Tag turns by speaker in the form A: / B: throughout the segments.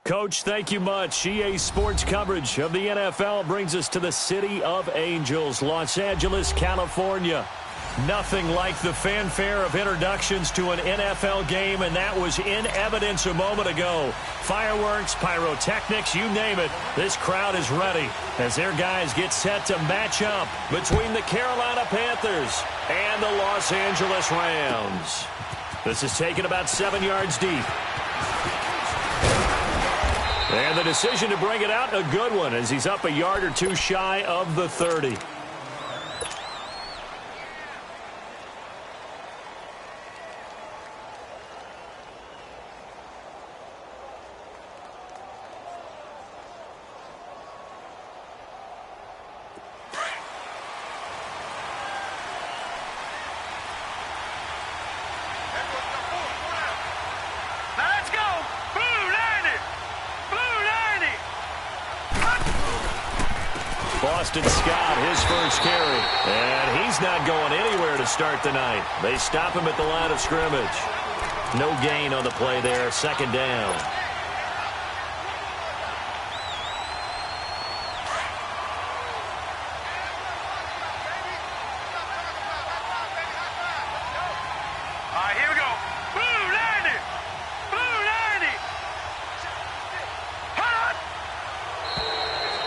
A: Coach, thank you much. EA Sports coverage of the NFL brings us to the City of Angels, Los Angeles, California. Nothing like the fanfare of introductions to an NFL game, and that was in evidence a moment ago. Fireworks, pyrotechnics, you name it. This crowd is ready as their guys get set to match up between the Carolina Panthers and the Los Angeles Rams. This is taken about 7 yards deep. And the decision to bring it out, a good one, as he's up a yard or two shy of the 30. Boston Scott, his first carry. And he's not going anywhere to start the night. They stop him at the line of scrimmage. No gain on the play there, second down.
B: Here we go. Blue 90. Blue 90.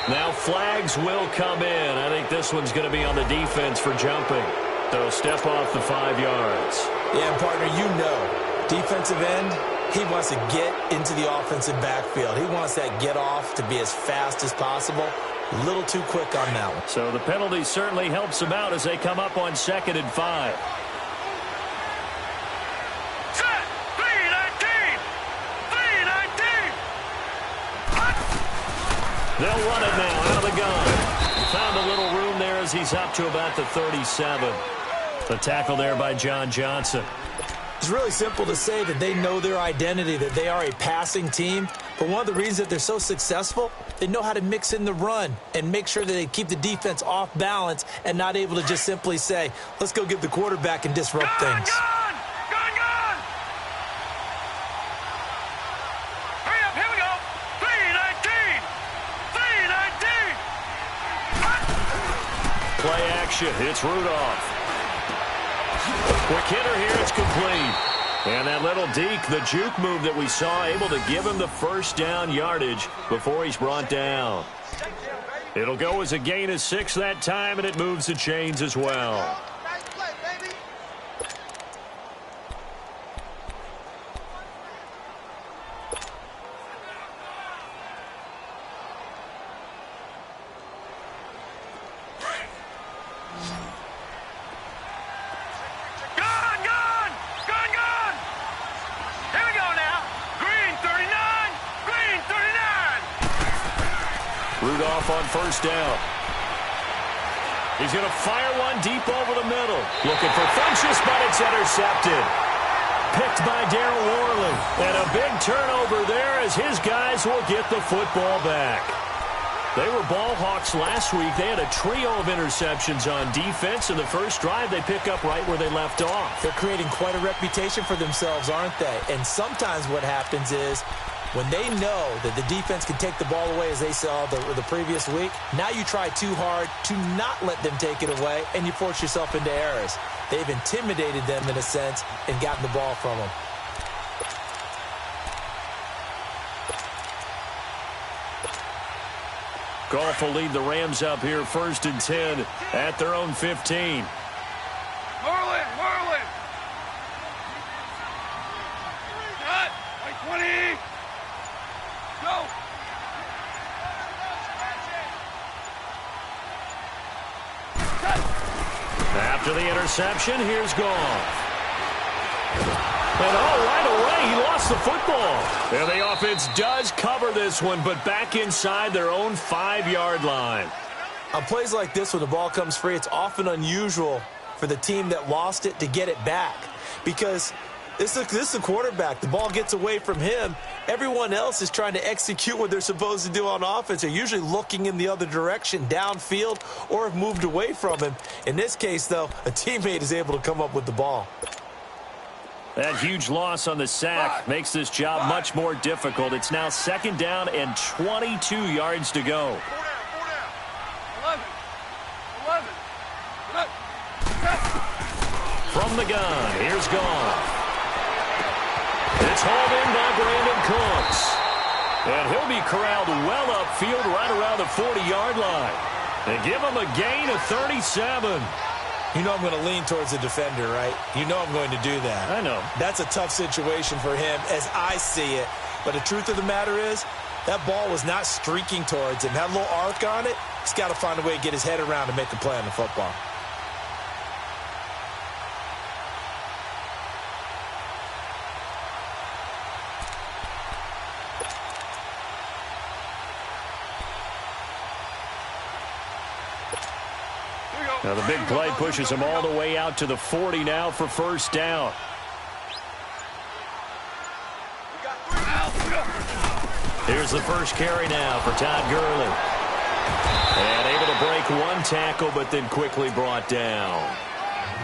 A: Now flags will come in. I think this one's going to be on the defense for jumping. So step off the 5 yards.
C: Yeah, partner, you know, defensive end, he wants to get into the offensive backfield. He wants that get off to be as fast as possible. A little too quick on that one.
A: So the penalty certainly helps him out as they come up on 2nd and 5.
B: Set. 319. 319.
A: They'll run it now out of the gun. Found a little room there as he's up to about the 37. The tackle there by John Johnson.
C: It's really simple to say that they know their identity, that they are a passing team. But one of the reasons that they're so successful, they know how to mix in the run and make sure that they keep the defense off balance and not able to just simply say, let's go get the quarterback and disrupt things.
B: Gun! Hurry up, here we go. 319. 319.
A: Play action. It's Rudolph. Quick hitter here. It's complete. And that little deke, the juke move that we saw, able to give him the first down yardage before he's brought down. It'll go as a gain of 6 that time, and it moves the chains as well. shoot off on first down. He's going to fire one deep over the middle. Looking for Funchess, but it's intercepted. Picked by Darryl Worley. And a big turnover there as his guys will get the football back. They were ball hawks last week. They had a trio of interceptions on defense. In the first drive, they pick up right where they left off.
C: They're creating quite a reputation for themselves, aren't they? And sometimes what happens is when they know that the defense can take the ball away, as they saw the previous week, now you try too hard to not let them take it away, and you force yourself into errors. They've intimidated them in a sense and gotten the ball from them.
A: Goff will lead the Rams up here 1st and 10 at their own 15.
B: Merlin. Cut. Like 20. Go.
A: After the interception, here's Goff. And right away, he lost the football. And the offense does cover this one, but back inside their own 5-yard line.
C: On plays like this, when the ball comes free, it's often unusual for the team that lost it to get it back. Because this is the quarterback. The ball gets away from him. Everyone else is trying to execute what they're supposed to do on offense. They're usually looking in the other direction, downfield, or have moved away from him. In this case, though, a teammate is able to come up with the ball.
A: That huge loss on the sack makes this job much more difficult. It's now 2nd down and 22 yards to go.
B: 11.
A: From the gun, here's Goff. It's hauled in by Brandon Cooks. And he'll be corralled well upfield right around the 40-yard line. They give him a gain of 37.
C: You know I'm going to lean towards the defender, right? You know I'm going to do that.
A: I know.
C: That's a tough situation for him as I see it. But the truth of the matter is, that ball was not streaking towards him. Had a little arc on it. He's got to find a way to get his head around and make a play on the football.
A: Now the big play pushes him all the way out to the 40 now for first down. Here's the first carry now for Todd Gurley. And able to break one tackle, but then quickly brought down.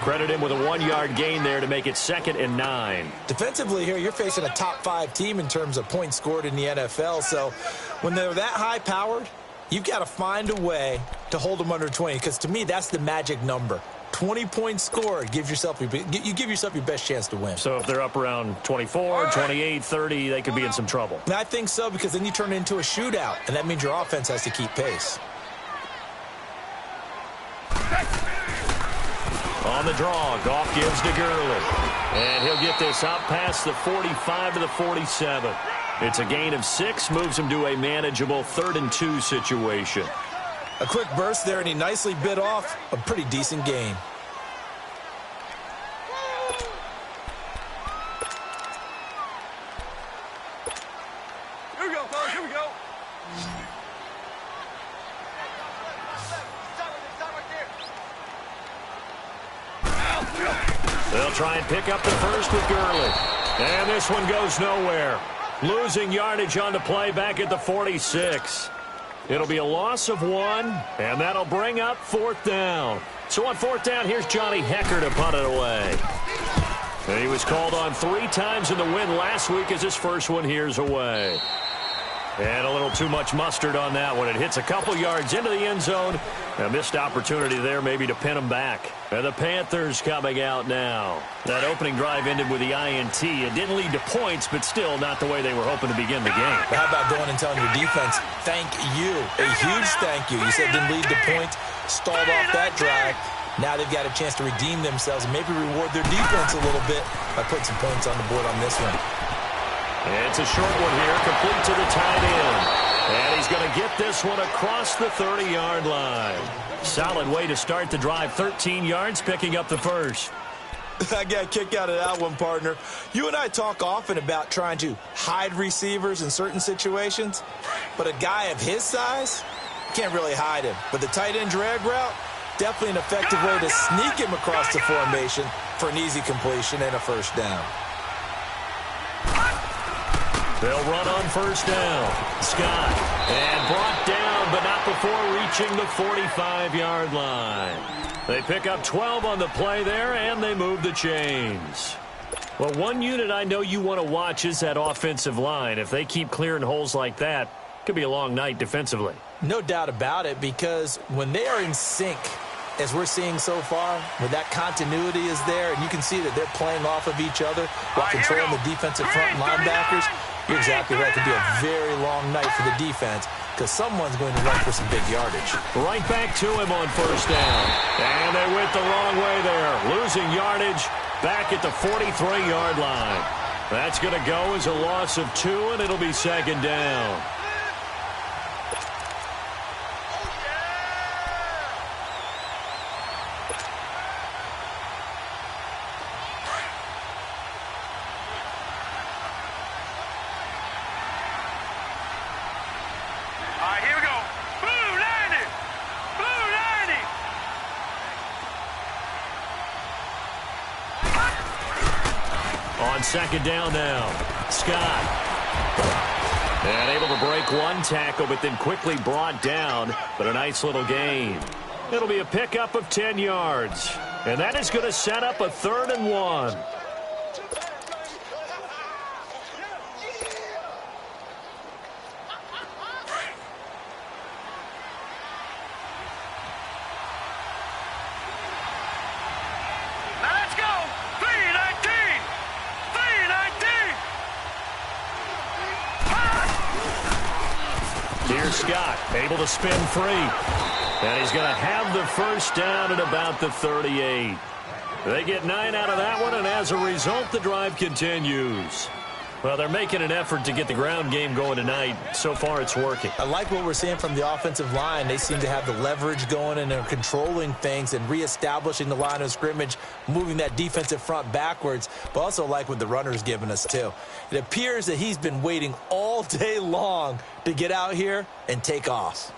A: Credit him with a 1-yard gain there to make it 2nd and 9.
C: Defensively here, you're facing a top-5 team in terms of points scored in the NFL. So when they're that high-powered, you've got to find a way to hold them under 20, because to me, that's the magic number. 20 points scored gives yourself you give yourself your best chance to win.
A: So if they're up around 24, 28, 30, they could be in some trouble.
C: And I think so, because then you turn it into a shootout, and that means your offense has to keep pace.
A: On the draw, Goff gives to Gurley. And he'll get this out past the 45 to the 47. It's a gain of 6, moves him to a manageable 3rd and 2 situation.
C: A quick burst there, and he nicely bit off a pretty decent gain.
B: Here we go, fellas. Here we go.
A: They'll try and pick up the first with Gurley. And this one goes nowhere. Losing yardage on the play back at the 46. It'll be a loss of 1, and that'll bring up 4th down. So on 4th down, here's Johnny Hecker to punt it away. And he was called on 3 times in the win last week as his first one here's away. And a little too much mustard on that one. It hits a couple yards into the end zone. A missed opportunity there maybe to pin him back. And the Panthers coming out now. That opening drive ended with the INT. It didn't lead to points, but still not the way they were hoping to begin the game.
C: But how about going and telling your defense, thank you, a huge thank you. You said it didn't lead to points, stalled off that drive. Now they've got a chance to redeem themselves and maybe reward their defense a little bit by putting some points on the board on this one.
A: It's a short one here, complete to the tight end. And he's going to get this one across the 30-yard line. Solid way to start the drive, 13 yards, picking up the first.
C: I got a kick out of that one, partner. You and I talk often about trying to hide receivers in certain situations, but a guy of his size, can't really hide him. But the tight end drag route, definitely an effective way to sneak him across the formation for an easy completion and a first down.
A: They'll run on first down. Scott, and brought down, but not before reaching the 45-yard line. They pick up 12 on the play there, and they move the chains. Well, one unit I know you want to watch is that offensive line. If they keep clearing holes like that, it could be a long night defensively.
C: No doubt about it, because when they are in sync, as we're seeing so far, where that continuity is there, and you can see that they're playing off of each other while controlling the defensive front linebackers, you're exactly right. It could be a very long night for the defense because someone's going to run for some big yardage.
A: Right back to him on first down. And they went the wrong way there. Losing yardage back at the 43-yard line. That's going to go as a loss of 2, and it'll be second down. On second down now, Scott. And able to break one tackle, but then quickly brought down. But a nice little gain. It'll be a pickup of 10 yards. And that is going to set up a 3rd and 1. Scott able to spin free. And he's going to have the first down at about the 38. They get 9 out of that one, and as a result, the drive continues. Well, they're making an effort to get the ground game going tonight. So far, it's working.
C: I like what we're seeing from the offensive line. They seem to have the leverage going, and they're controlling things and reestablishing the line of scrimmage, moving that defensive front backwards, but also like what the runner's giving us, too. It appears that he's been waiting all day long to get out here and take off.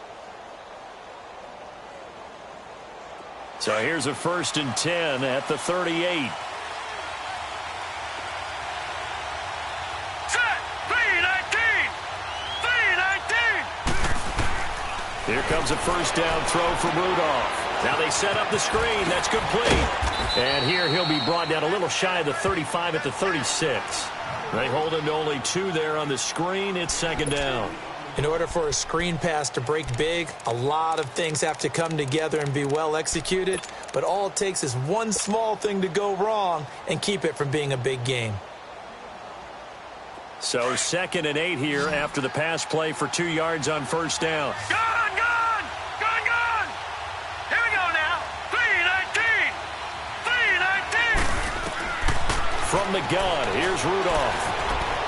A: So here's a 1st and 10 at the 38. Here comes a first down throw from Rudolph. Now they set up the screen. That's complete. And here he'll be brought down a little shy of the 35 at the 36. They hold him to only 2 there on the screen. It's second down.
C: In order for a screen pass to break big, a lot of things have to come together and be well executed. But all it takes is one small thing to go wrong and keep it from being a big game.
A: So 2nd and 8 here after the pass play for 2 yards on first down.
B: Gone! Here we go now. 3-19.
A: From the gun, here's Rudolph.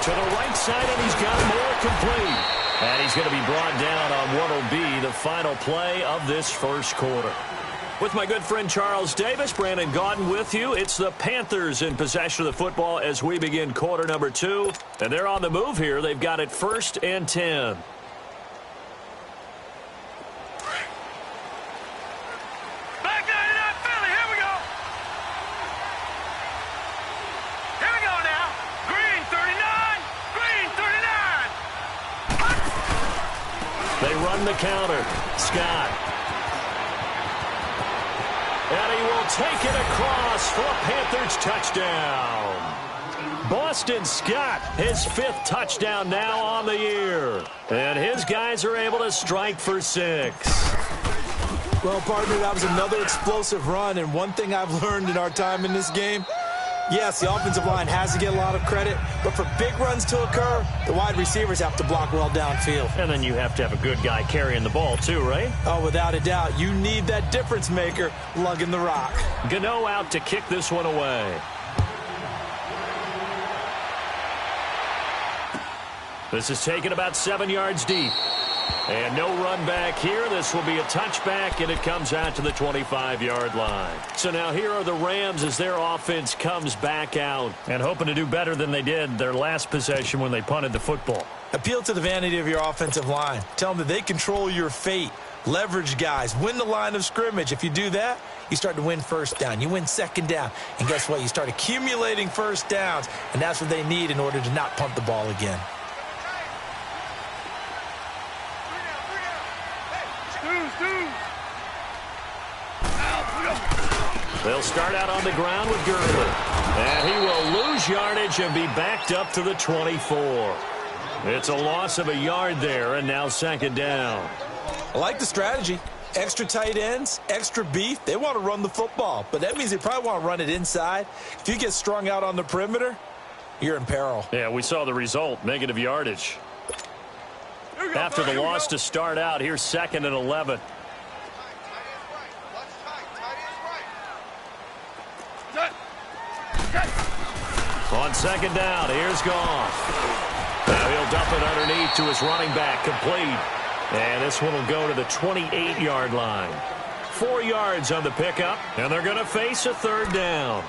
A: To the right side, and he's got more complete. And he's going to be brought down on what will be the final play of this first quarter. With my good friend Charles Davis, Brandon Gaudin with you. It's the Panthers in possession of the football as we begin quarter number 2. And they're on the move here. They've got it 1st and 10.
B: Back 99 Philly, here we go. Here we go now. Green 39.
A: They run the counter. Scott. And he will take it across for a Panthers touchdown. Boston Scott, his 5th touchdown now on the year. And his guys are able to strike for 6.
C: Well, partner, that was another explosive run. And one thing I've learned in our time in this game, yes, the offensive line has to get a lot of credit, but for big runs to occur, the wide receivers have to block well downfield.
A: And then you have to have a good guy carrying the ball too, right?
C: Oh, without a doubt. You need that difference maker lugging the rock.
A: Gano out to kick this one away. This is taken about 7 yards deep. And no run back here. This will be a touchback, and it comes out to the 25-yard line. So now here are the Rams as their offense comes back out and hoping to do better than they did their last possession when they punted the football.
C: Appeal to the vanity of your offensive line. Tell them that they control your fate. leverage guys, win the line of scrimmage. If you do that, you start to win first down. You win second down. And guess what? You start accumulating first downs, and that's what they need in order to not punt the ball again.
A: They'll start out on the ground with Gurley. And he will lose yardage and be backed up to the 24. It's a loss of a yard there, and now second down.
C: I like the strategy. Extra tight ends, extra beef. They want to run the football, but that means they probably want to run it inside. If you get strung out on the perimeter, you're in peril.
A: Yeah, we saw the result, negative yardage. After the loss to start out, here's 2nd and 11. On second down, here's Goff. Now he'll dump it underneath to his running back, complete. And this one will go to the 28-yard line. 4 yards on the pickup, and they're going to face a third down.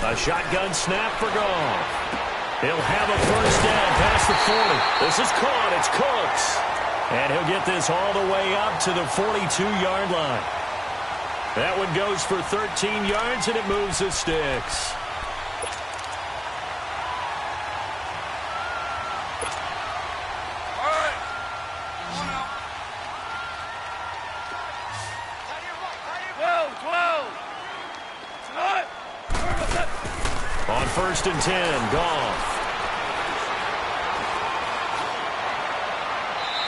A: A shotgun snap for Goff. He'll have a first down past the 40. This is caught. It's Cooks. And he'll get this all the way up to the 42-yard line. That one goes for 13 yards, and it moves the sticks. On 1st and 10, Goff.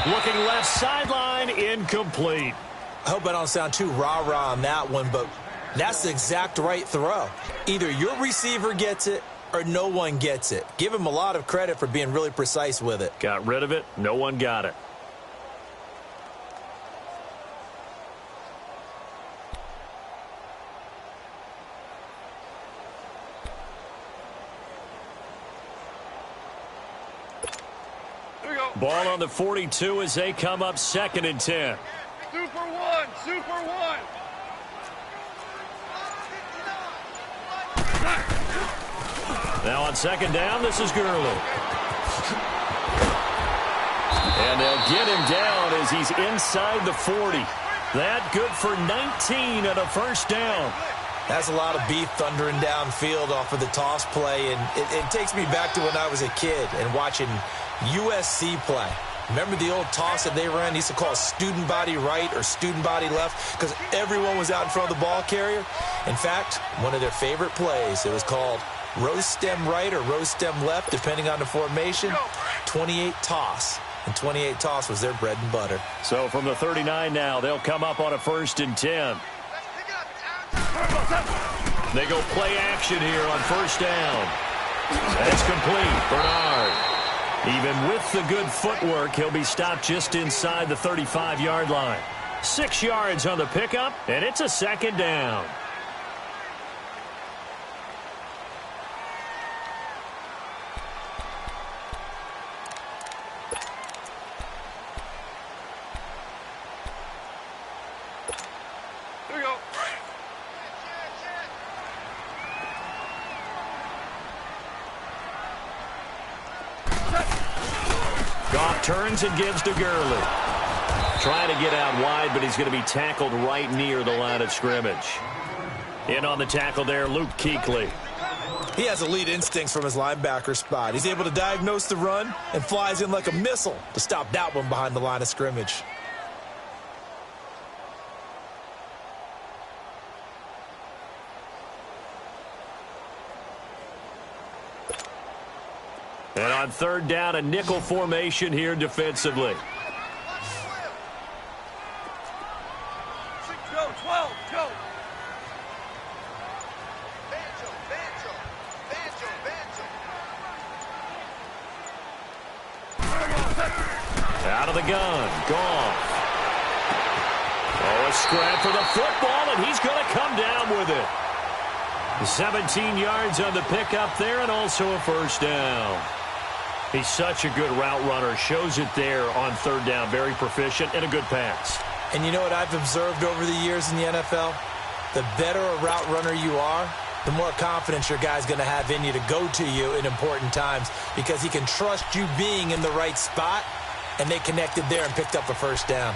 A: Looking left sideline, incomplete.
C: I hope I don't sound too rah-rah on that one, but that's the exact right throw. Either your receiver gets it or no one gets it. Give him a lot of credit for being really precise with it.
A: Got rid of it. No one got it. Ball on the 42 as they come up 2nd and 10.
B: Super one, super one.
A: Now on 2nd down, this is Gurley. And they'll get him down as he's inside the 40. That good for 19 and a first down.
C: That's a lot of beef thundering downfield off of the toss play, and it takes me back to when I was a kid and watching USC play. Remember the old toss that they ran? They used to call it student body right or student body left because everyone was out in front of the ball carrier. In fact, one of their favorite plays, it was called rose stem right or rose stem left, depending on the formation. 28 toss. And 28 toss was their bread and butter.
A: So from the 39 now, they'll come up on a 1st and 10. They go play action here on 1st down. That's complete. Bernard. Even with the good footwork, he'll be stopped just inside the 35-yard line. 6 yards on the pickup, and it's a 2nd down.
B: Here we go.
A: Goff turns and gives to Gurley. Trying to get out wide, but he's going to be tackled right near the line of scrimmage. In on the tackle there, Luke Kuechly.
C: He has elite instincts from his linebacker spot. He's able to diagnose the run and flies in like a missile to stop that one behind the line of scrimmage.
A: And on 3rd down, a nickel formation here defensively.
B: Go, 12, go.
A: Out of the gun, Goff. Oh, a scrap for the football, and he's going to come down with it. 17 yards on the pickup there, and also a first down. He's such a good route runner. Shows it there on third down. Very proficient and a good pass.
C: And you know what I've observed over the years in the NFL? The better a route runner you are, the more confidence your guy's going to have in you to go to you in important times because he can trust you being in the right spot, and they connected there and picked up a first down.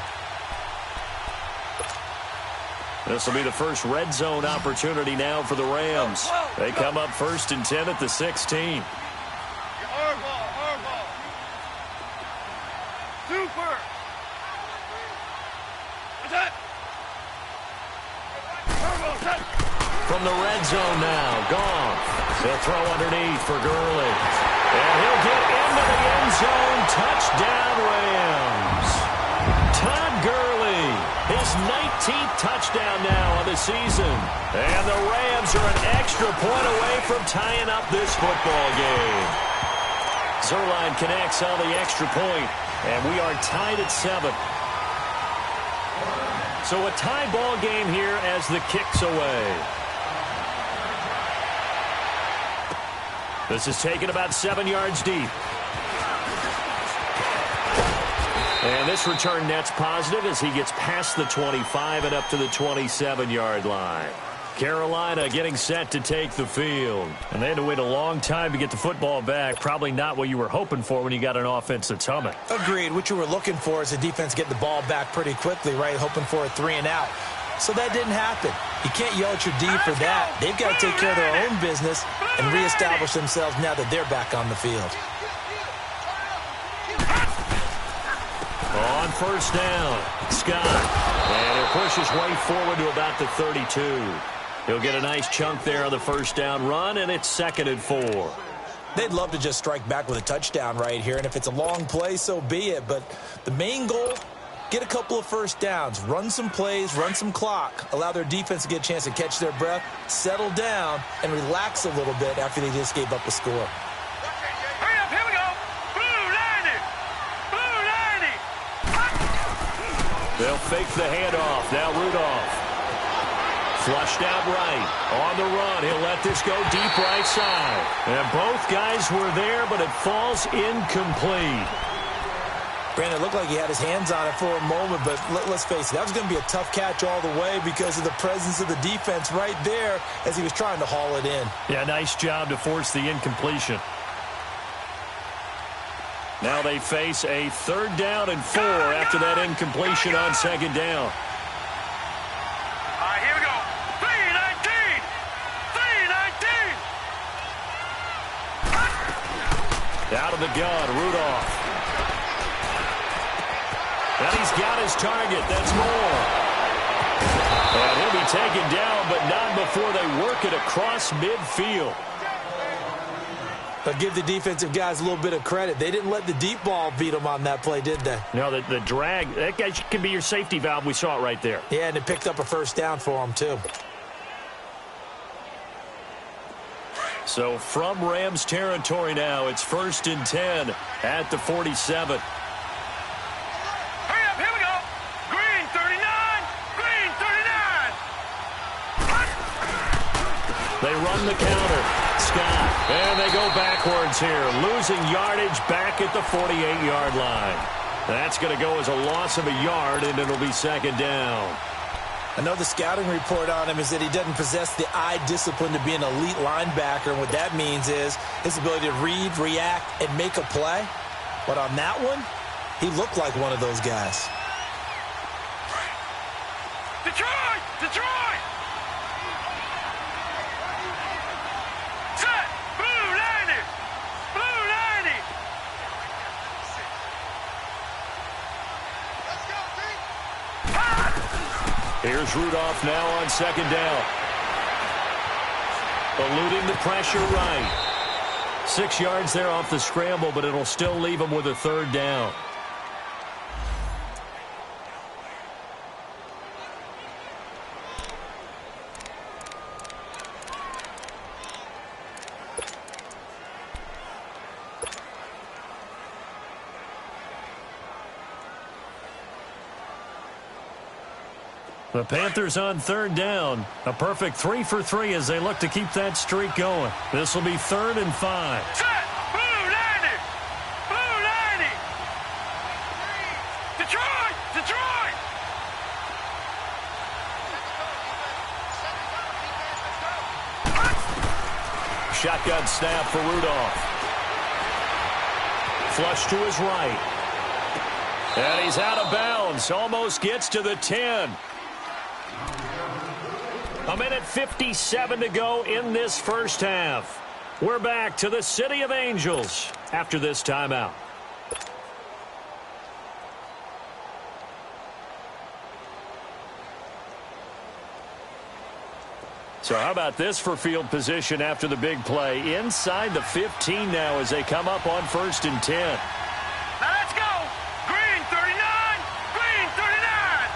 A: This will be the first red zone opportunity now for the Rams. They come up 1st and 10 at the 16.
B: Super.
A: From the red zone now, Goff. He'll throw underneath for Gurley. And he'll get into the end zone. Touchdown, Rams. Todd Gurley, his 19th touchdown now of the season. And the Rams are an extra point away from tying up this football game. Zerline connects on the extra point, and we are tied at 7. So a tie ball game here as the kick's away. This is taken about 7 yards deep. And this return net's positive as he gets past the 25 and up to the 27-yard line. Carolina getting set to take the field. And they had to wait a long time to get the football back. Probably not what you were hoping for when you got an offense that's humming.
C: Agreed. What you were looking for is the defense getting the ball back pretty quickly, right? Hoping for a 3 and out. So that didn't happen. You can't yell at your D for that. They've got to take care of their own business and reestablish themselves now that they're back on the field.
A: On first down, Scott. And he'll push his way forward to about the 32. He'll get a nice chunk there on the first down run, and it's 2nd and 4.
C: They'd love to just strike back with a touchdown right here, and if it's a long play, so be it. But the main goal, get a couple of first downs, run some plays, run some clock, allow their defense to get a chance to catch their breath, settle down, and relax a little bit after they just gave up a score.
B: Hurry up, here we go. Blue 90. Blue 90.
A: They'll fake the handoff. Now Rudolph. Flushed out right. On the run. He'll let this go deep right side. And both guys were there, but it falls incomplete.
C: Brandon, it looked like he had his hands on it for a moment, but let's face it, that was going to be a tough catch all the way because of the presence of the defense right there as he was trying to haul it in.
A: Yeah, nice job to force the incompletion. Now they face a 3rd down and 4 after that incompletion on 2nd down.
B: All right, here we go. 319. 319.
A: Out of the gun, Rudolph. And he's got his target. That's Moore. And he'll be taken down, but not before they work it across midfield.
C: But give the defensive guys a little bit of credit. They didn't let the deep ball beat them on that play, did they?
A: No, the drag, that guy can be your safety valve. We saw it right there.
C: Yeah, and it picked up a first down for them, too.
A: So from Rams territory now, it's 1st and 10 at the 47.
B: Hurry up, here we go. Green 39. Green 39.
A: They run the counter. Scott. And they go backwards here. Losing yardage back at the 48-yard line. That's going to go as a loss of a yard, and it'll be 2nd down.
C: I know the scouting report on him is that he doesn't possess the eye discipline to be an elite linebacker. And what that means is his ability to read, react, and make a play. But on that one, he looked like one of those guys.
B: Detroit! Detroit! Set! Blue 90! Blue 90! Let's go, team!
A: Here's Rudolph now on 2nd down. Eluding the pressure right. 6 yards there off the scramble, but it'll still leave him with a 3rd down. The Panthers on third down. A perfect 3 for 3 as they look to keep that streak going. This will be 3rd and 5.
B: Set! Blue 90! Blue 90! Detroit! Detroit!
A: Shotgun snap for Rudolph. Flush to his right. And he's out of bounds. Almost gets to the 10. A minute 57 to go in this first half. We're back to the City of Angels after this timeout. So how about this for field position after the big play? Inside the 15 now as they come up on 1st and 10.
B: Now let's go! Green 39! Green 39!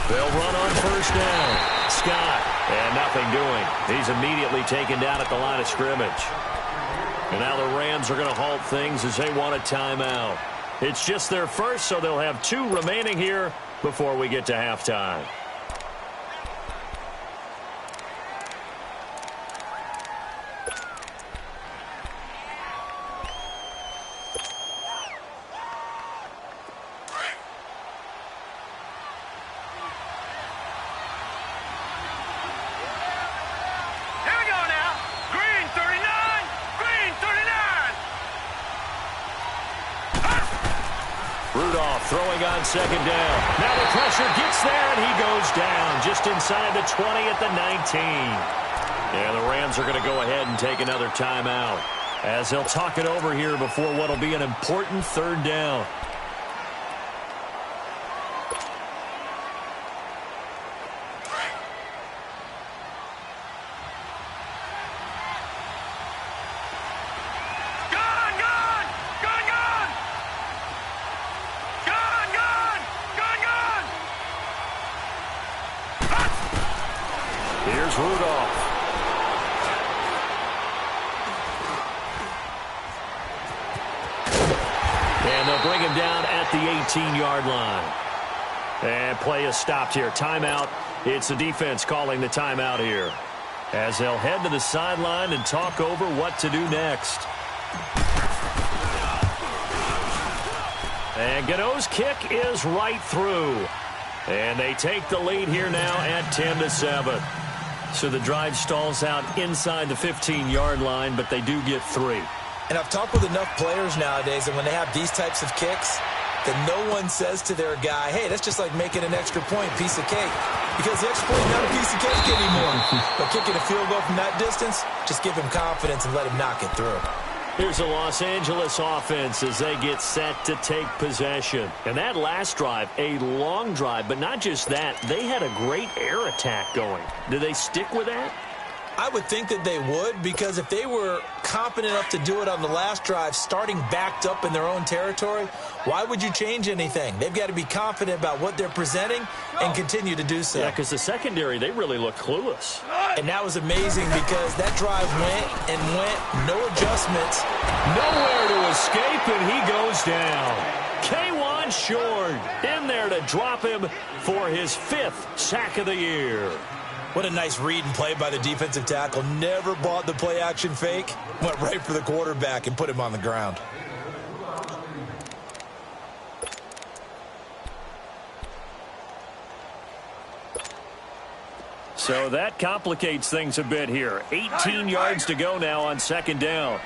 A: They'll run on 1st down. Scott, and nothing doing. He's immediately taken down at the line of scrimmage. And now the Rams are going to halt things as they want a timeout. It's just their first, so they'll have 2 remaining here before we get to halftime. Throwing on 2nd down. Now the pressure gets there, and he goes down just inside the 20 at the 19. And the Rams are going to go ahead and take another timeout as they'll talk it over here before what will be an important 3rd down. Here's Rudolph. And they'll bring him down at the 18-yard line. And play is stopped here. Timeout. It's the defense calling the timeout here as they'll head to the sideline and talk over what to do next. And Gano's kick is right through. And they take the lead here now at 10-7. So the drive stalls out inside the 15-yard line, but they do get 3.
C: And I've talked with enough players nowadays that when they have these types of kicks, that no one says to their guy, hey, that's just like making an extra point, piece of cake. Because the extra point is not a piece of cake anymore. But kicking a field goal from that distance, just give him confidence and let him knock it through.
A: Here's the Los Angeles offense as they get set to take possession. And that last drive, a long drive, but not just that. They had a great air attack going. Do they stick with that?
C: I would think that they would, because if they were competent enough to do it on the last drive, starting backed up in their own territory, why would you change anything? They've got to be confident about what they're presenting and continue to do so.
A: Yeah, because the secondary, they really look clueless.
C: And that was amazing because that drive went and went, no adjustments.
A: Nowhere to escape, and he goes down. K1 Short in there to drop him for his 5th sack of the year.
C: What a nice read and play by the defensive tackle. Never bought the play-action fake. Went right for the quarterback and put him on the ground.
A: So that complicates things a bit here. 18 yards to go now on 2nd down.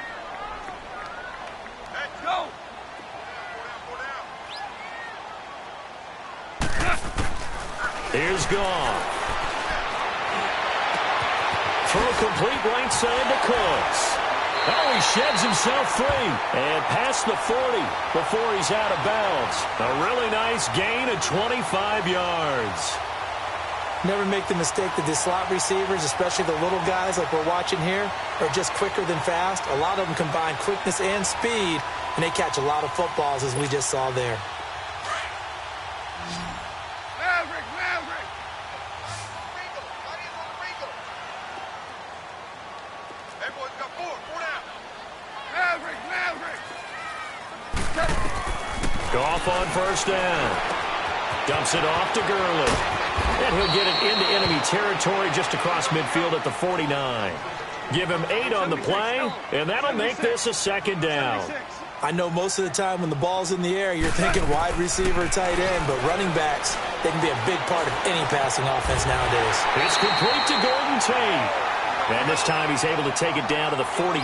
B: Let's go!
A: Here's Goff. Throw complete right side to Cooks. Oh, he sheds himself free and past the 40 before he's out of bounds. A really nice gain of 25 yards.
C: Never make the mistake that the slot receivers, especially the little guys like we're watching here, are just quicker than fast. A lot of them combine quickness and speed, and they catch a lot of footballs, as we just saw there.
A: Goff on 1st down. Dumps it off to Gurley. And he'll get it into enemy territory just across midfield at the 49. Give him 8 on the play, and that'll make this a second down.
C: I know most of the time when the ball's in the air, you're thinking wide receiver, tight end, but running backs, they can be a big part of any passing offense nowadays.
A: It's complete to Gordon Tate. And this time he's able to take it down to the 42.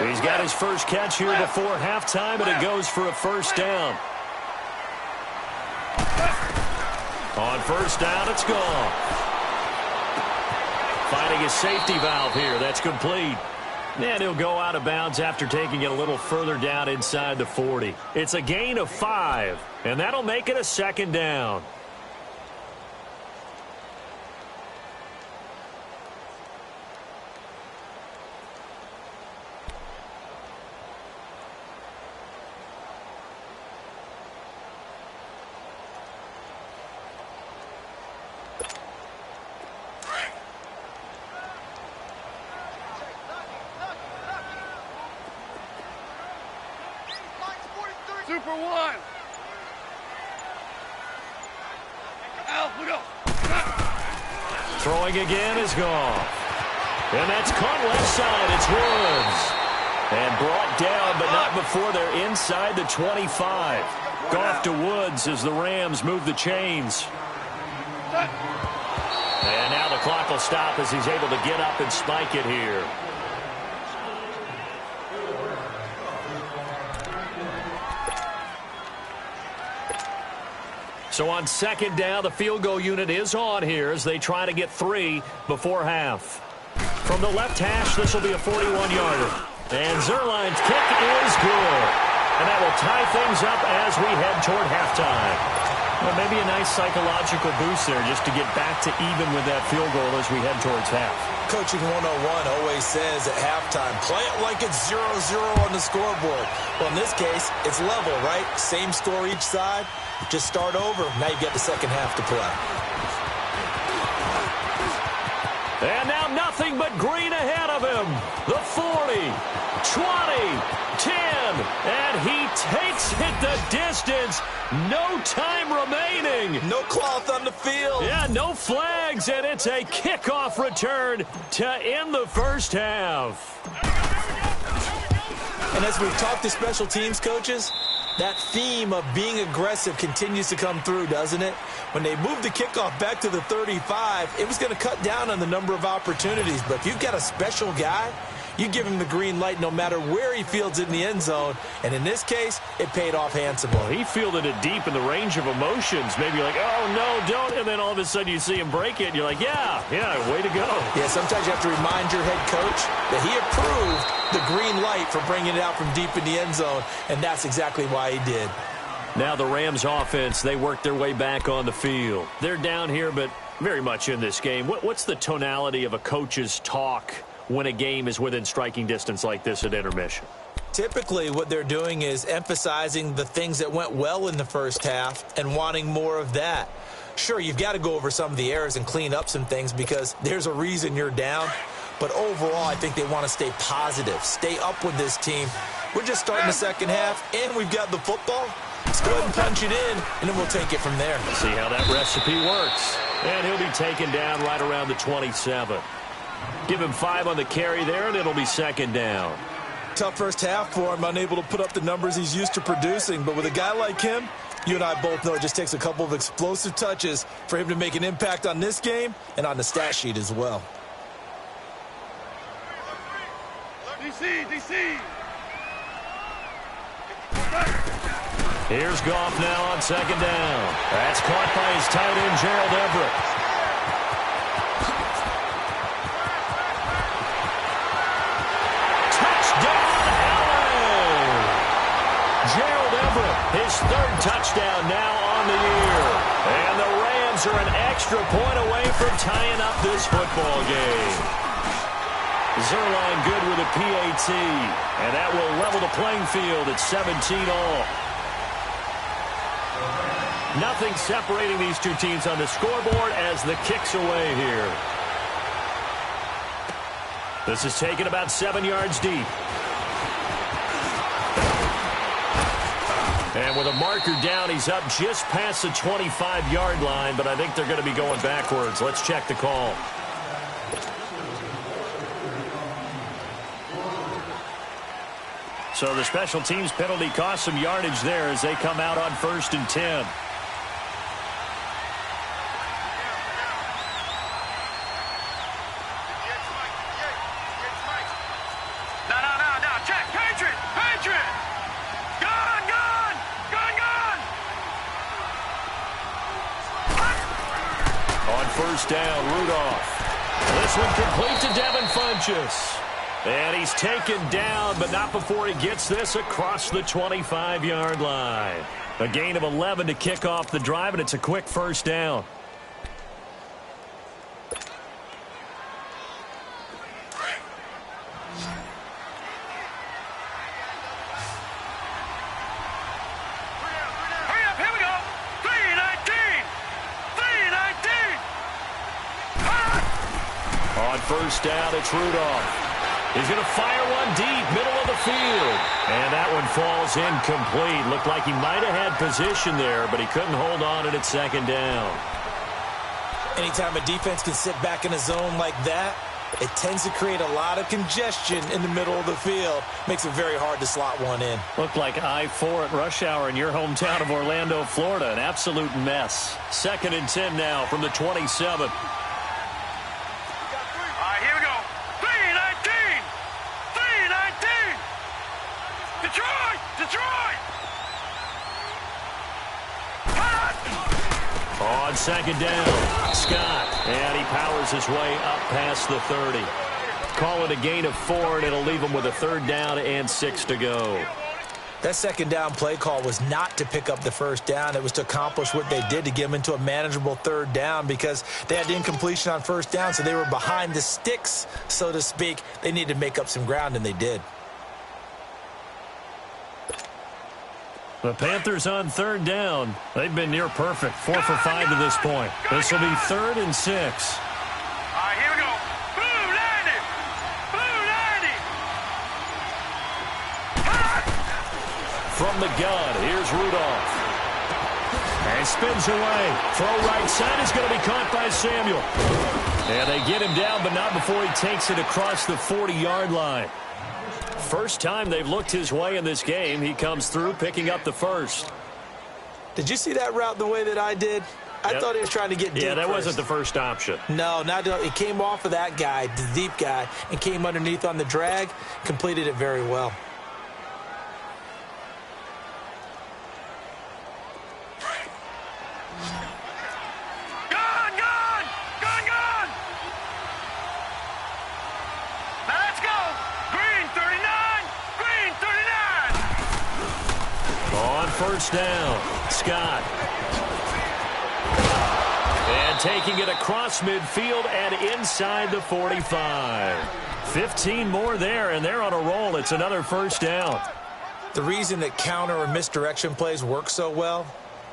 A: He's got his first catch here before halftime, and it goes for a first down. On first down, it's gone. Finding his safety valve here. That's complete. And he'll go out of bounds after taking it a little further down inside the 40. It's a gain of 5, and that'll make it a second down.
B: Super one.
A: Throwing again is gone. And that's caught left side. It's Woods. And brought down, but not before they're inside the 25. Goff to Woods as the Rams move the chains. And now the clock will stop as he's able to get up and spike it here. So on second down, the field goal unit is on here as they try to get 3 before half. From the left hash, this will be a 41-yarder. And Zerline's kick is good. And that will tie things up as we head toward halftime. Well, maybe a nice psychological boost there just to get back to even with that field goal as we head towards half.
C: Coaching 101 always says at halftime, play it like it's 0-0 on the scoreboard. Well, in this case, it's level, right? Same score each side. Just start over. Now you've got the second half to play.
A: And now nothing but green ahead of him. The 40, 20, 10, and he takes it the distance. No time remaining.
C: No cloth on the field.
A: Yeah, no flags, and it's a kickoff return to end the first half.
C: And as we've talked to special teams coaches, that theme of being aggressive continues to come through, doesn't it? When they moved the kickoff back to the 35, it was going to cut down on the number of opportunities. But if you've got a special guy, you give him the green light no matter where he fields in the end zone. And in this case, it paid off handsomely.
A: Well, he fielded it deep in the range of emotions. Maybe like, oh, no, don't. And then all of a sudden you see him break it. And you're like, yeah, way to go.
C: Yeah, sometimes you have to remind your head coach that he approved the green light for bringing it out from deep in the end zone. And that's exactly why he did.
A: Now the Rams offense, they work their way back on the field. They're down here, but very much in this game. What's the tonality of a coach's talk when a game is within striking distance like this at intermission?
C: Typically, what they're doing is emphasizing the things that went well in the first half and wanting more of that. Sure, you've got to go over some of the errors and clean up some things because there's a reason you're down. But overall, I think they want to stay positive, stay up with this team. We're just starting the second half, and we've got the football. Let's go ahead and punch it in, and then we'll take it from there.
A: See how that recipe works. And he'll be taken down right around the 27. Give him 5 on the carry there, and it'll be second down.
C: Tough first half for him, unable to put up the numbers he's used to producing. But with a guy like him, you and I both know it just takes a couple of explosive touches for him to make an impact on this game and on the stat sheet as well.
B: DC.
A: Here's Goff now on second down. That's caught by his tight end, Gerald Everett. Gerald Everett, his 3rd touchdown now on the year. And the Rams are an extra point away from tying up this football game. Zerline good with a PAT. And that will level the playing field at 17-all. Nothing separating these two teams on the scoreboard as the kick's away here. This is taken about 7 yards deep. And with a marker down, he's up just past the 25-yard line, but I think they're going to be going backwards. Let's check the call. So the special teams penalty cost some yardage there as they come out on 1st and 10. First down, Rudolph. This one complete to Devin Funchess. And he's taken down, but not before he gets this across the 25-yard line. A gain of 11 to kick off the drive, and it's a quick first down. First down, it's Rudolph. He's going to fire one deep, middle of the field. And that one falls incomplete. Looked like he might have had position there, but he couldn't hold on at its second down.
C: Anytime a defense can sit back in a zone like that, it tends to create a lot of congestion in the middle of the field. Makes it very hard to slot one in.
A: Looked like I-4 at rush hour in your hometown of Orlando, Florida. An absolute mess. 2nd and 10 now from the 27. On 2nd down, Scott, and he powers his way up past the 30. Call it a gain of 4, and it'll leave him with a 3rd down and 6 to go.
C: That 2nd down play call was not to pick up the 1st down. It was to accomplish what they did, to get them into a manageable 3rd down, because they had incompletion on 1st down, so they were behind the sticks, so to speak. They needed to make up some ground, and they did.
A: The Panthers on 3rd down. They've been near perfect. 4 for 5 to this point. This will be 3rd and 6.
B: All right, here we go. Blue 90. Blue 90.
A: From the gun, here's Rudolph. And spins away. Throw right side is going to be caught by Samuel. And they get him down, but not before he takes it across the 40-yard line. First time they've looked his way in this game. He comes through picking up the first.
C: Did you see that route the way that I did? I thought he was trying to get deep.
A: Yeah, that
C: first.
A: wasn't the first option.
C: No, he came off of that guy, the deep guy, and came underneath on the drag, completed it very well.
A: First down, Scott. And taking it across midfield and inside the 45. 15 more there, and they're on a roll. It's another first down.
C: The reason that counter or misdirection plays work so well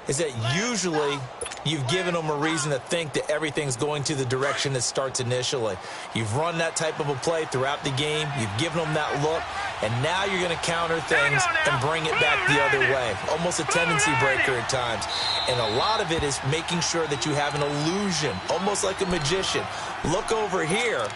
C: is that usually you've given them a reason to think that everything's going to the direction it starts initially. You've run that type of a play throughout the game. You've given them that look. And now you're going to counter things and bring it back the other way. Almost a tendency breaker at times. And a lot of it is making sure that you have an illusion, almost like a magician. Look over here,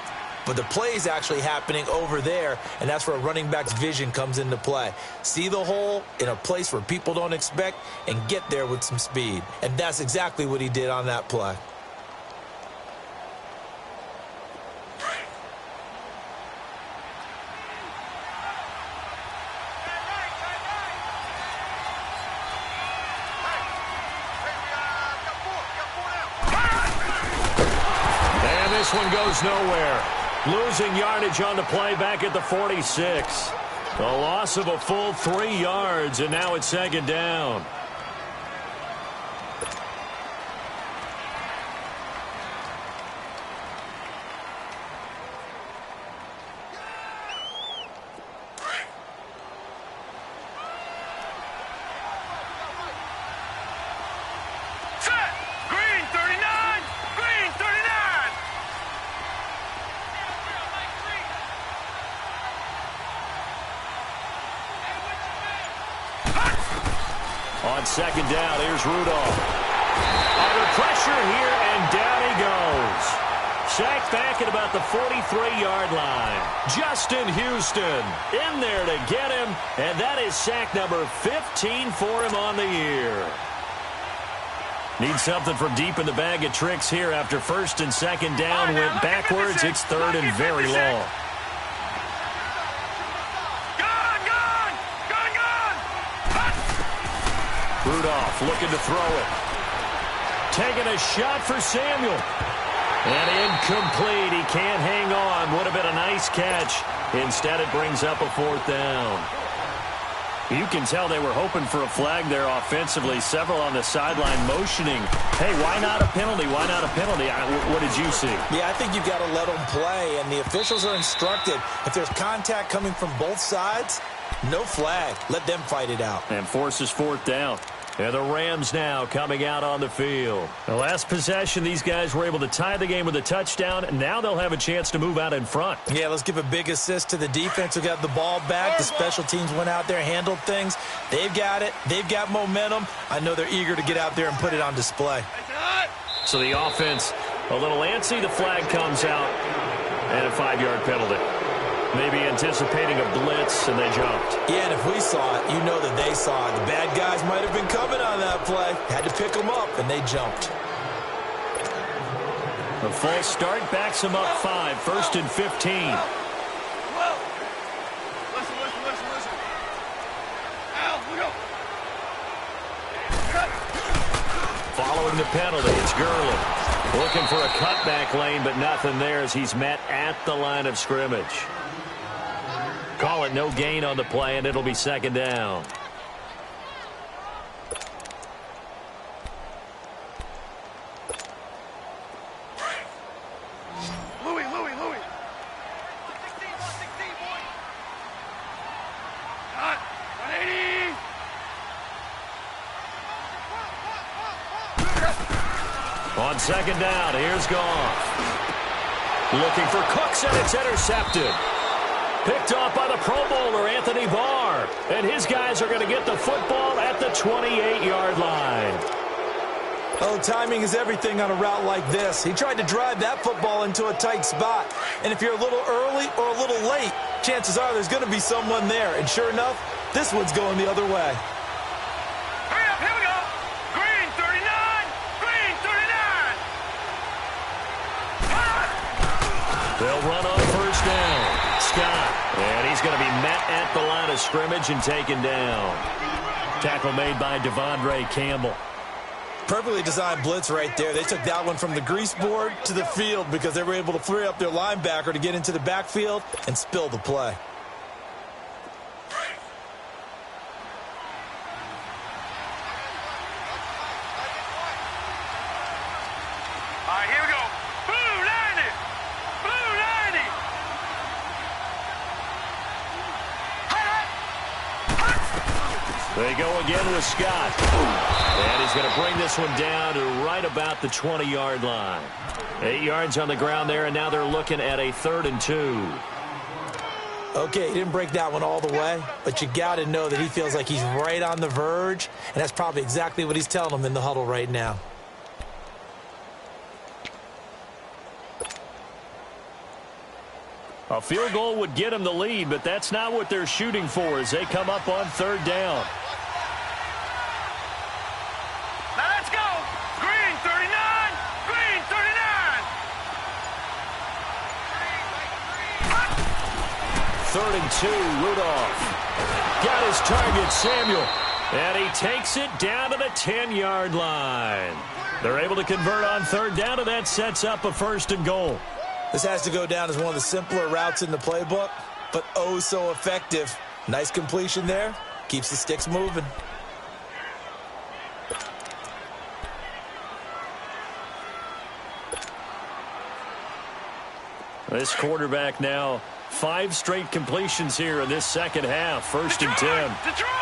C: but the play is actually happening over there, and that's where a running back's vision comes into play. See the hole in a place where people don't expect and get there with some speed. And that's exactly what he did on that play.
A: This one goes nowhere. Losing yardage on the play back at the 46. A loss of a full 3 yards, and now it's 2nd down. On second down, here's Rudolph. Under pressure here, and down he goes. Sacked back at about the 43-yard line. Justin Houston in there to get him, and that is sack number 15 for him on the year. Need something from deep in the bag of tricks here after first and second down went backwards. It's third and very long. Rudolph looking to throw it. Taking a shot for Samuel. And incomplete. He can't hang on. Would have been a nice catch. Instead, it brings up a fourth down. You can tell they were hoping for a flag there offensively. Several on the sideline motioning. Hey, why not a penalty? Why not a penalty? What did you see?
C: Yeah, I think you've got to let them play, and the officials are instructed. If there's contact coming from both sides, no flag. Let them fight it out.
A: And forces fourth down. And the Rams now coming out on the field. The last possession, these guys were able to tie the game with a touchdown. Now they'll have a chance to move out in front.
C: Yeah, let's give a big assist to the defense who got the ball back. The special teams went out there, handled things. They've got it. They've got momentum. I know they're eager to get out there and put it on display.
A: So the offense a little antsy. The flag comes out. And a 5-yard penalty. Maybe anticipating a blitz, and they jumped.
C: Yeah, and if we saw it, you know that they saw it. The bad guys might have been coming on that play. Had to pick them up, and they jumped.
A: The false start backs them up 5. First and 15.
B: Listen. Al, look up.
A: Following the penalty, it's Gurley. Looking for a cutback lane, but nothing there as he's met at the line of scrimmage. Call it no gain on the play, and it'll be second down.
B: Louis. 116, boy. Hot. 180.
A: On second down, here's Goff. Looking for Cooks, and it's intercepted. Picked off by the Pro Bowler, Anthony Barr. And his guys are going to get the football at the 28-yard line.
C: Oh, timing is everything on a route like this. He tried to drive that football into a tight spot. And if you're a little early or a little late, chances are there's going to be someone there. And sure enough, this one's going the other way.
B: Hurry up, here we go. Green 39. Green 39.
A: They'll run on first down. Scott. And he's going to be met at the line of scrimmage and taken down. Tackle made by Devondre Campbell.
C: Perfectly designed blitz right there. They took that one from the grease board to the field because they were able to free up their linebacker to get into the backfield and spill the play.
B: All right, here we go. Blue 90. Blue 90.
A: They go again with Scott. And he's going to bring this one down to right about the 20-yard line. 8 yards on the ground there, and now they're looking at a 3rd and 2.
C: Okay, he didn't break that one all the way, but you got to know that he feels like he's right on the verge, and that's probably exactly what he's telling them in the huddle right now.
A: A field goal would get him the lead, but that's not what they're shooting for as they come up on 3rd down.
B: Now let's go. Green 39. Green 39.
A: 3rd and 2, Rudolph. Got his target, Samuel. And he takes it down to the 10-yard line. They're able to convert on 3rd down, and that sets up a 1st and goal.
C: This has to go down as one of the simpler routes in the playbook, but oh so effective. Nice completion there. Keeps the sticks moving.
A: This quarterback now 5 straight completions here in this second half. 1st and 10.
B: Detroit.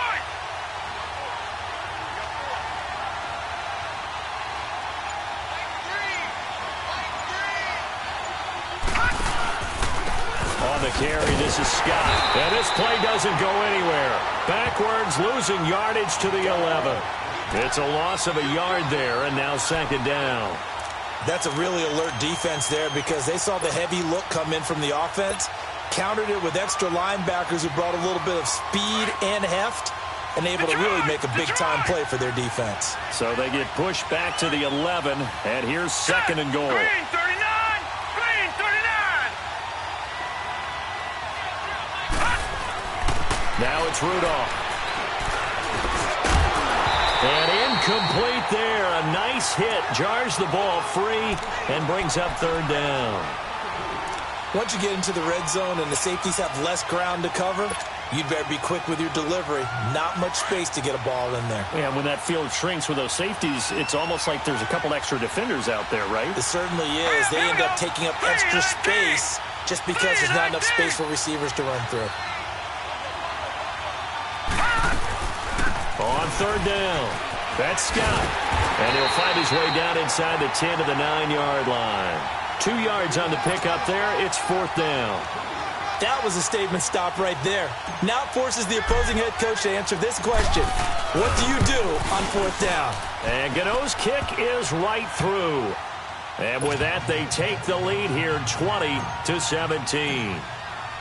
A: On the carry, this is Scott. And this play doesn't go anywhere. Backwards, losing yardage to the 11. It's a loss of a yard there, and now second down.
C: That's a really alert defense there because they saw the heavy look come in from the offense, countered it with extra linebackers who brought a little bit of speed and heft, and able to really make a big-time play for their defense.
A: So they get pushed back to the 11, and here's second and goal.
B: Green 39! Green 39!
A: Now it's Rudolph. And incomplete there. A nice hit. Jars the ball free and brings up third down.
C: Once you get into the red zone and the safeties have less ground to cover, you'd better be quick with your delivery. Not much space to get a ball in there.
A: Yeah, when that field shrinks with those safeties, it's almost like there's a couple extra defenders out there, right?
C: It certainly is. They end up taking up extra space just because there's not enough space for receivers to run through.
A: On third down, that's Scott. And he'll find his way down inside the 10 to the 9-yard line. 2 yards on the pickup there. It's fourth down.
C: That was a statement stop right there. Now it forces the opposing head coach to answer this question. What do you do on fourth down?
A: And Gano's kick is right through. And with that, they take the lead here 20-17.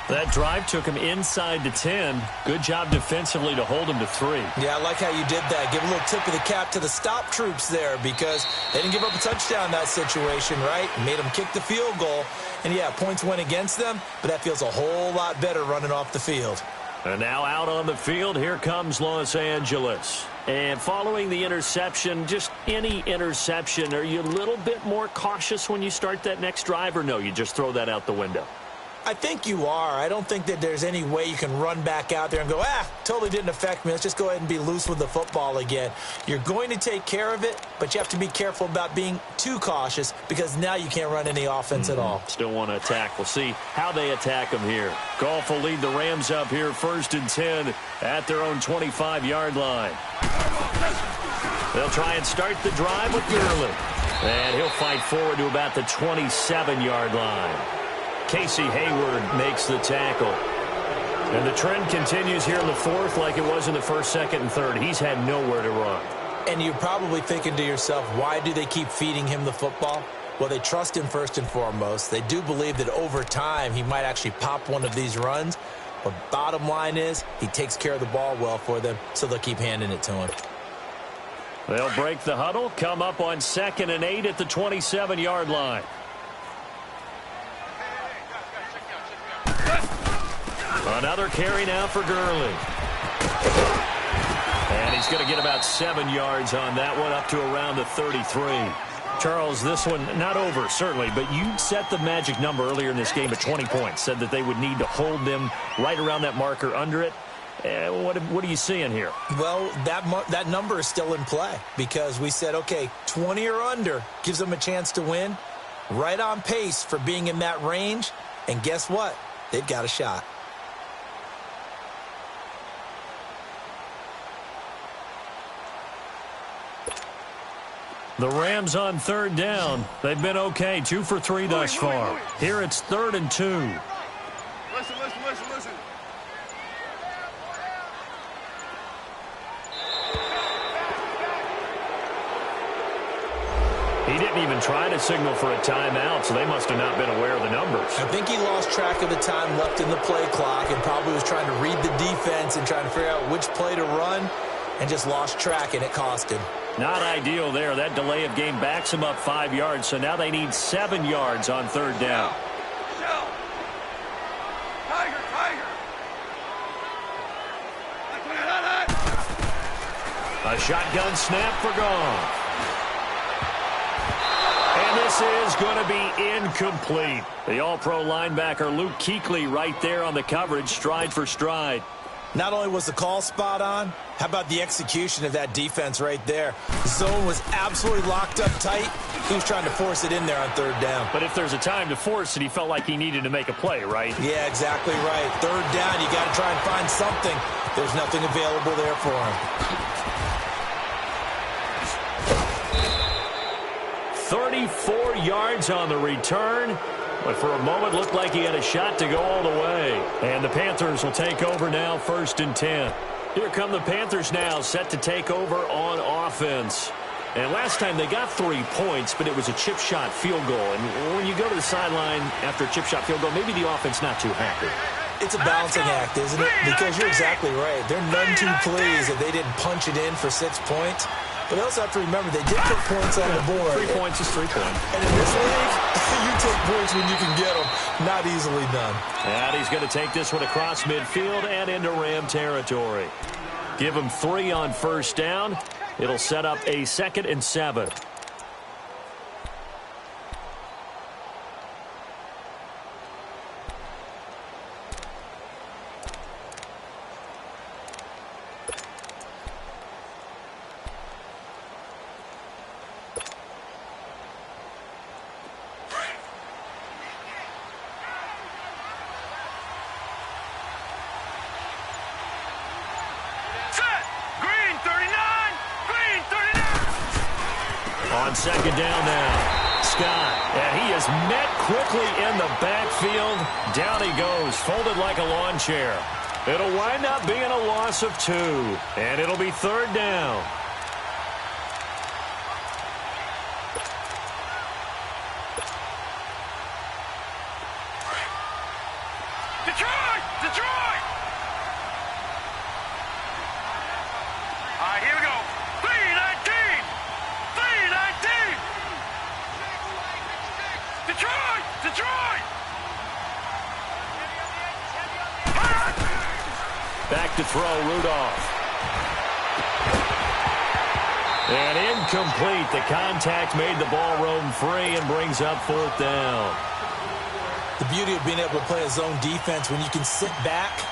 A: That drive took him inside the 10. Good job defensively to hold him to 3.
C: Yeah, I like how you did that. Give a little tip of the cap to the stop troops there because they didn't give up a touchdown in that situation, right? Made them kick the field goal. And, yeah, points went against them, but that feels a whole lot better running off the field.
A: And now out on the field, here comes Los Angeles. And following the interception, just any interception, are you a little bit more cautious when you start that next drive, or no, you just throw that out the window?
C: I think you are. I don't think that there's any way you can run back out there and go, totally didn't affect me. Let's just go ahead and be loose with the football again. You're going to take care of it, but you have to be careful about being too cautious because now you can't run any offense at all.
A: Still want to attack. We'll see how they attack them here. Goff will lead the Rams up here first and 10 at their own 25-yard line. They'll try and start the drive with Gurley. And he'll fight forward to about the 27-yard line. Casey Hayward makes the tackle. And the trend continues here in the fourth like it was in the first, second, and third. He's had nowhere to run.
C: And you're probably thinking to yourself, why do they keep feeding him the football? Well, they trust him first and foremost. They do believe that over time he might actually pop one of these runs. But bottom line is he takes care of the ball well for them, so they'll keep handing it to him.
A: They'll break the huddle, come up on 2nd and 8 at the 27-yard line. Another carry now for Gurley. And he's going to get about 7 yards on that one, up to around the 33. Charles, this one not over, certainly, but you set the magic number earlier in this game at 20 points, said that they would need to hold them right around that marker under it. What are you seeing here?
C: Well, that number is still in play because we said, okay, 20 or under gives them a chance to win. Right on pace for being in that range. And guess what? They've got a shot.
A: The Rams on third down. They've been okay, 2 for 3 thus far. Here it's 3rd and 2.
B: Listen.
A: He didn't even try to signal for a timeout, so they must have not been aware of the numbers.
C: I think he lost track of the time left in the play clock and probably was trying to read the defense and trying to figure out which play to run and just lost track, and it cost him.
A: Not ideal there. That delay of game backs them up 5 yards, so now they need 7 yards on third down.
B: Tiger.
A: A shotgun snap for Goff. And this is going to be incomplete. The all-pro linebacker Luke Kuechly right there on the coverage, stride for stride.
C: Not only was the call spot on, how about the execution of that defense right there? The zone was absolutely locked up tight. He was trying to force it in there on third down.
A: But if there's a time to force it, he felt like he needed to make a play, right?
C: Yeah, exactly right. Third down, you got to try and find something. There's nothing available there for him.
A: 34 yards on the return. But for a moment, looked like he had a shot to go all the way. And the Panthers will take over now, 1st and 10. Here come the Panthers now, set to take over on offense. And last time they got 3 points, but it was a chip shot field goal. And when you go to the sideline after a chip shot field goal, maybe the offense not too happy.
C: It's a balancing act, isn't it? Because you're exactly right. They're none too pleased that they didn't punch it in for 6 points. But they also have to remember they did put points on the board.
A: 3 points is 3 points.
C: And in this league, you take points when you can get them. Not easily done.
A: And he's going to take this one across midfield and into Ram territory. Give him 3 on first down. It'll set up a 2nd and 7. On 2nd down now, Scott, and he is met quickly in the backfield. Down he goes, folded like a lawn chair. It'll wind up being a loss of 2, and it'll be 3rd down.
B: Detroit! Detroit! All right, here we go. 3-19! 3-19! Detroit! Detroit!
A: Back to throw, Rudolph. And incomplete. The contact made the ball roam free and brings up 4th down.
C: The beauty of being able to play a zone defense when you can sit back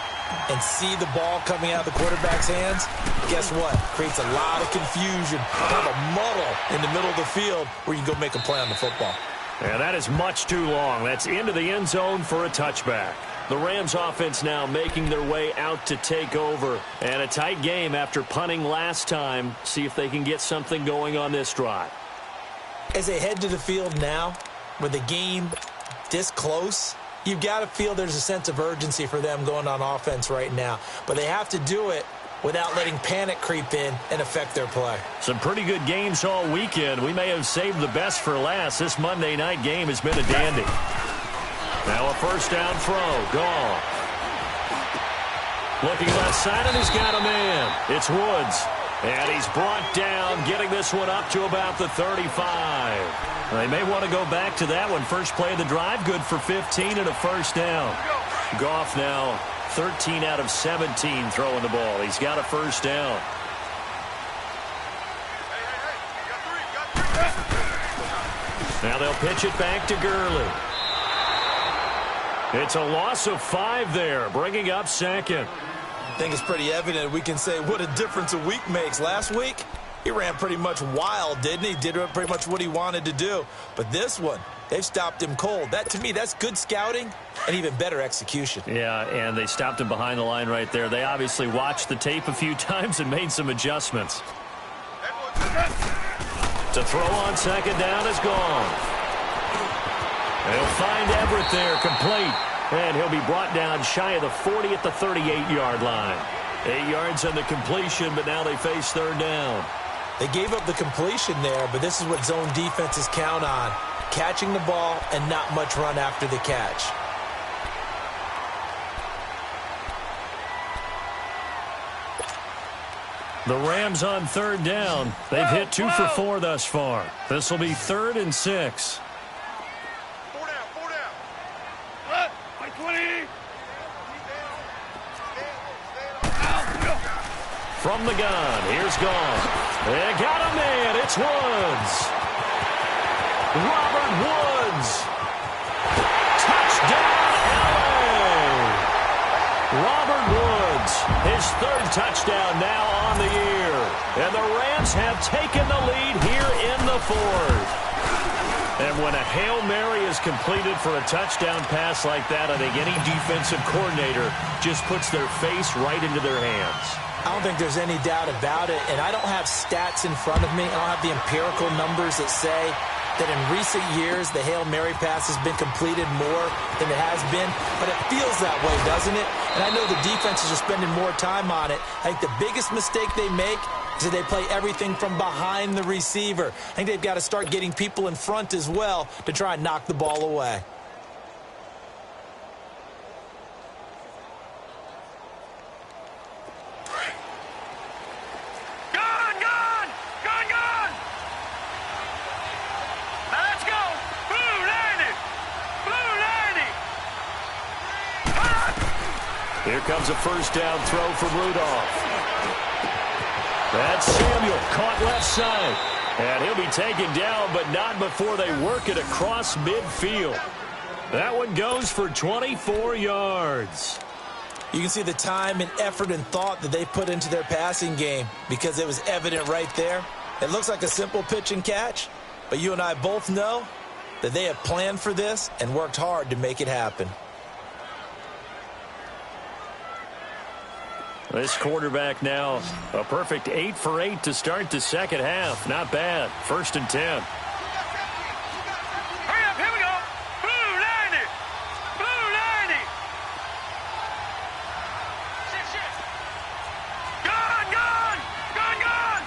C: and see the ball coming out of the quarterback's hands, guess what? Creates a lot of confusion, kind of a muddle in the middle of the field where you can go make a play on the football.
A: And that is much too long. That's into the end zone for a touchback. The Rams offense now making their way out to take over. And a tight game after punting last time. See if they can get something going on this drive.
C: As they head to the field now, with the game this close, you've got to feel there's a sense of urgency for them going on offense right now. But they have to do it without letting panic creep in and affect their play.
A: Some pretty good games all weekend. We may have saved the best for last. This Monday night game has been a dandy. Now a first down throw. Gone. Looking left side, and he's got a man. It's Woods. And he's brought down, getting this one up to about the 35. They may want to go back to that one. First play of the drive, good for 15 and a first down. Goff now 13 out of 17 throwing the ball. He's got a first down. Now they'll pitch it back to Gurley. It's a loss of 5 there, bringing up 2nd.
C: I think it's pretty evident we can say what a difference a week makes. Last week, he ran pretty much wild, didn't he? Did pretty much what he wanted to do. But this one, they've stopped him cold. That, to me, that's good scouting and even better execution.
A: Yeah, and they stopped him behind the line right there. They obviously watched the tape a few times and made some adjustments. To throw on 2nd down is gone. They'll find Everett there, complete. And he'll be brought down shy of the 40 at the 38-yard line. 8 yards on the completion, but now they face 3rd down.
C: They gave up the completion there, but this is what zone defenses count on. Catching the ball and not much run after the catch.
A: The Rams on 3rd down. They've hit 2 for 4 thus far. This will be 3rd and 6. From the gun, here's Gone. They got a man, it's Woods. Robert Woods. Touchdown, LA. Robert Woods, his 3rd touchdown now on the year. And the Rams have taken the lead here in the 4th. And when a Hail Mary is completed for a touchdown pass like that, I think any defensive coordinator just puts their face right into their hands.
C: I don't think there's any doubt about it, and I don't have stats in front of me. I don't have the empirical numbers that say that in recent years the Hail Mary pass has been completed more than it has been, but it feels that way, doesn't it? And I know the defenses are spending more time on it. I think the biggest mistake they make is that they play everything from behind the receiver. I think they've got to start getting people in front as well to try and knock the ball away.
A: Here comes a first down throw from Rudolph. That's Samuel, caught left side. And he'll be taken down, but not before they work it across midfield. That one goes for 24 yards.
C: You can see the time and effort and thought that they put into their passing game because it was evident right there. It looks like a simple pitch and catch, but you and I both know that they have planned for this and worked hard to make it happen.
A: This quarterback now, a perfect 8 for 8 to start the second half. Not bad. 1st and 10.
B: Hurry up, here we go. Blue 90. Blue 90. Gone, gone. Gone, gone.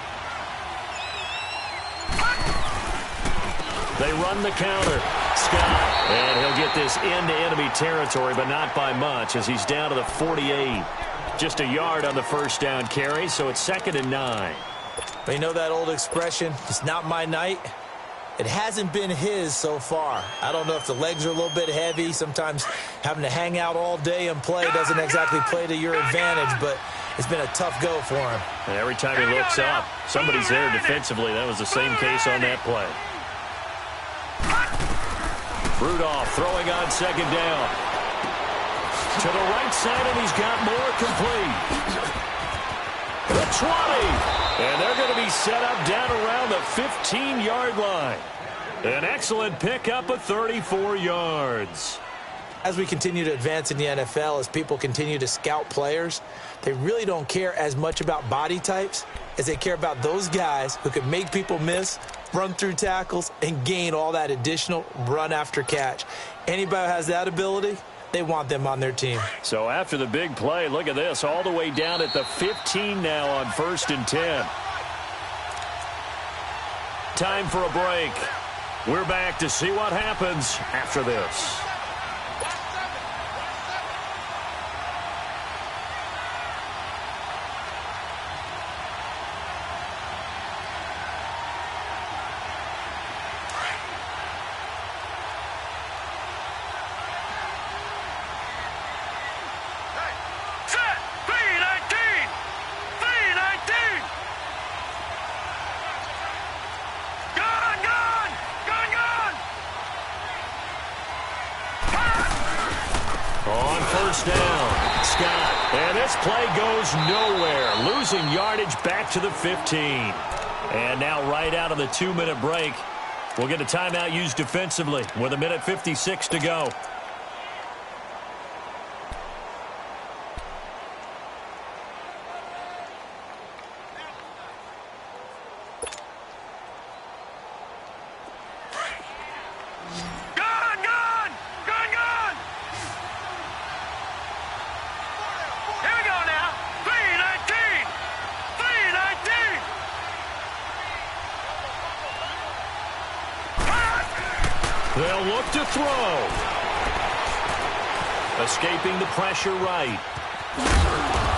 A: They run the counter. Scott. And he'll get this into enemy territory, but not by much as he's down to the 48. Just a yard on the first down carry, so it's 2nd and 9.
C: But you know that old expression, it's not my night? It hasn't been his so far. I don't know if the legs are a little bit heavy. Sometimes having to hang out all day and play doesn't exactly play to your advantage, but it's been a tough go for him.
A: And every time he looks up, somebody's there defensively. That was the same case on that play. Rudolph throwing on 2nd down. To the right side, and he's got more complete. The 20. And they're going to be set up down around the 15-yard line. An excellent pickup of 34 yards.
C: As we continue to advance in the NFL, as people continue to scout players, they really don't care as much about body types as they care about those guys who can make people miss, run through tackles, and gain all that additional run after catch. Anybody who has that ability, they want them on their team.
A: So after the big play, look at this, all the way down at the 15 now on 1st and 10. Time for a break. We're back to see what happens after this. Down. Scott. And this play goes nowhere. Losing yardage back to the 15. And now right out of the 2-minute break, we'll get a timeout used defensively with 1:56 to go. They'll look to throw. Escaping the pressure right.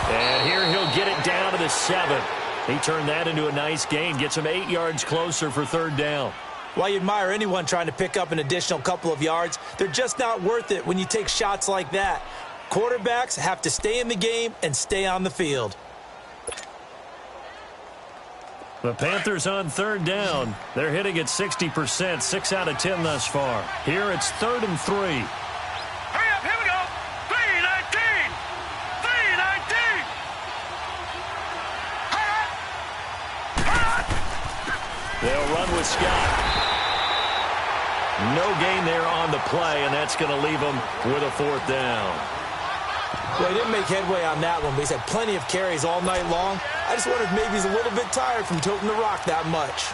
A: And here he'll get it down to the 7. He turned that into a nice gain. Gets him 8 yards closer for 3rd down.
C: While you admire anyone trying to pick up an additional couple of yards, they're just not worth it when you take shots like that. Quarterbacks have to stay in the game and stay on the field.
A: The Panthers on 3rd down. They're hitting at 60%, 6 out of 10 thus far. Here it's 3rd and 3.
B: Hurry up, here we go. 3-19. 3-19.
A: They'll run with Scott. No gain there on the play, and that's going to leave them with a 4th down.
C: Well, he didn't make headway on that one, but he's had plenty of carries all night long. I just wonder if maybe he's a little bit tired from toting the rock that much.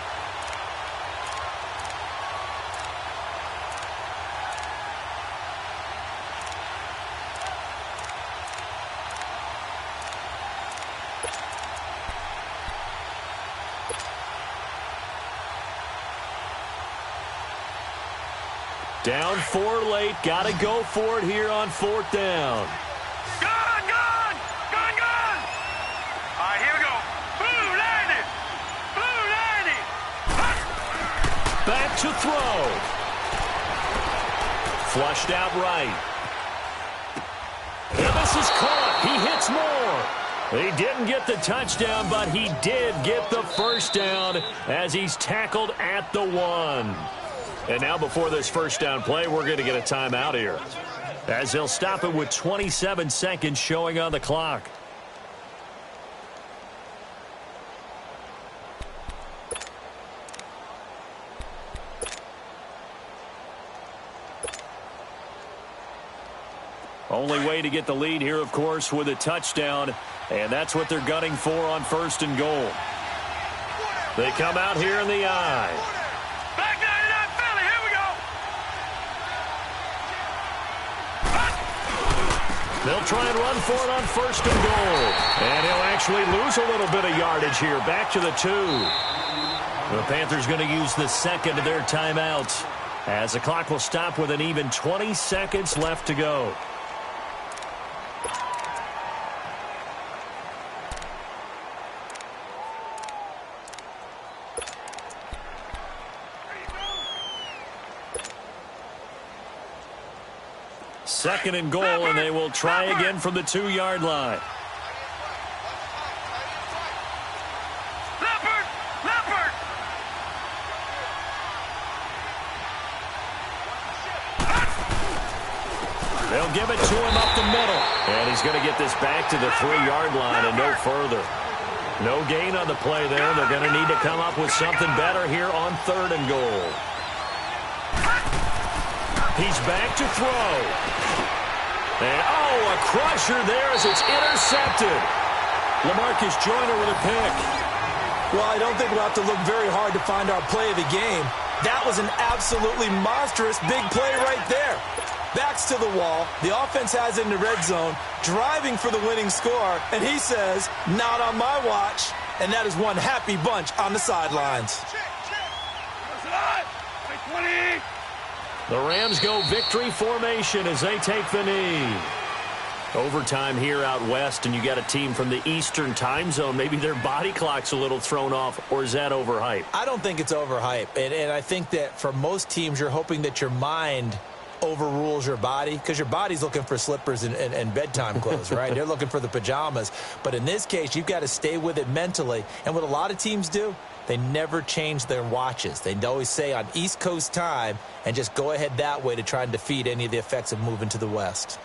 A: Down 4 late. Got to go for it here on 4th down.
B: Good, good, good, good. All right, here we go. Blue landed. Blue landed.
A: Back to throw. Flushed out right. And this is caught. He hits more. He didn't get the touchdown, but he did get the first down as he's tackled at the 1. And now before this first down play, we're going to get a timeout here, as they'll stop it with 27 seconds showing on the clock. Only way to get the lead here, of course, with a touchdown, and that's what they're gunning for on 1st and goal. They come out here in the eye.
B: Back 99 Philly, here we go.
A: They'll try and run for it on 1st and goal. And he'll actually lose a little bit of yardage here. Back to the 2. The Panthers going to use the second of their timeouts, as the clock will stop with an even 20 seconds left to go. Second and goal, and they will try again from the 2-yard line.
B: Leopard, Leopard.
A: They'll give it to him up the middle. And he's going to get this back to the 3-yard line and no further. No gain on the play there. They're going to need to come up with something better here on 3rd and goal. He's back to throw. And, a crusher there as it's intercepted. LaMarcus Joyner with a pick.
C: Well, I don't think we'll have to look very hard to find our play of the game. That was an absolutely monstrous big play right there. Backs to the wall. The offense has it in the red zone, driving for the winning score, and he says, not on my watch. And that is one happy bunch on the sidelines.
A: The Rams go victory formation as they take the knee. Overtime here out west, and you got a team from the Eastern time zone. Maybe their body clock's a little thrown off, or is that overhyped?
C: I don't think it's overhyped, and I think that for most teams, you're hoping that your mind overrules your body, because your body's looking for slippers and bedtime clothes, right? They're looking for the pajamas. But in this case, you've got to stay with it mentally. And what a lot of teams do, they never change their watches. They always say on East Coast time and just go ahead that way to try and defeat any of the effects of moving to the West.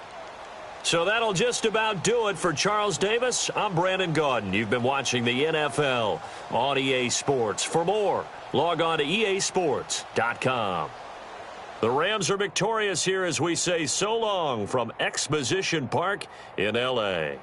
A: So that'll just about do it for Charles Davis. I'm Brandon Gaudin. You've been watching the NFL on EA Sports. For more, log on to easports.com. The Rams are victorious here as we say so long from Exposition Park in L.A.